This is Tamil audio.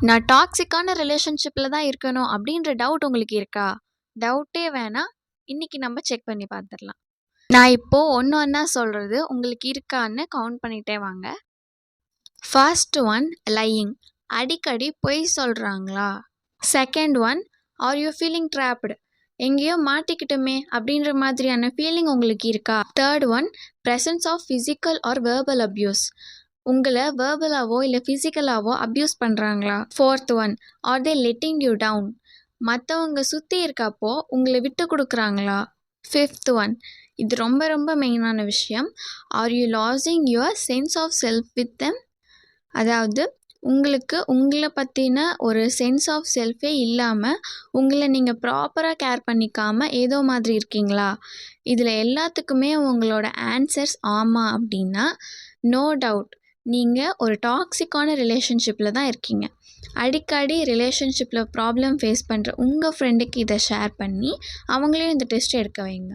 நான் டாக்ஸிக்கான ரிலேஷன்ஷிப்பில் தான் இருக்கணும் அப்படின்ற டவுட் உங்களுக்கு இருக்கா? டவுட்டே வேணாம். இன்னைக்கு நம்ம செக் பண்ணி பார்த்துடலாம். நான் இப்போ ஒன்று ஒன்றா சொல்கிறது உங்களுக்கு இருக்கான்னு கவுண்ட் பண்ணிகிட்டே வாங்க. First one lying. அடிக்கடி பொய் சொல்கிறாங்களா? Second one are you feeling trapped. எங்கேயோ மாட்டிக்கிட்டோமே அப்படின்ற மாதிரியான ஃபீலிங் உங்களுக்கு இருக்கா? Third one presence of physical or verbal abuse. உங்களை வேர்பலாவோ இல்லை ஃபிசிக்கலாவோ அப்யூஸ் பண்ணுறாங்களா? Fourth one are they letting you down. மற்றவங்க சுற்றி இருக்கப்போ உங்களை விட்டு கொடுக்குறாங்களா? ஃபிஃப்த் ஒன், இது ரொம்ப ரொம்ப மெயினான விஷயம், are you losing your sense of self with them. அதாவது உங்களுக்கு உங்களை பற்றின ஒரு சென்ஸ் ஆஃப் செல்ஃபே இல்லாமல் உங்களை நீங்கள் ப்ராப்பராக கேர் பண்ணிக்காமல் ஏதோ மாதிரி இருக்கீங்களா? இதில் எல்லாத்துக்குமே உங்களோட ஆன்சர்ஸ் ஆமாம் அப்படின்னா நோ டவுட் நீங்கள் ஒரு டாக்ஸிக்கான ரிலேஷன்ஷிப்பில் தான் இருக்கீங்க. அடிக்கடி ரிலேஷன்ஷிப்பில் ப்ராப்ளம் ஃபேஸ் பண்ணுற உங்கள் ஃப்ரெண்டுக்கு இதை ஷேர் பண்ணி அவங்களையும் இந்த டெஸ்ட் எடுக்க வைங்க.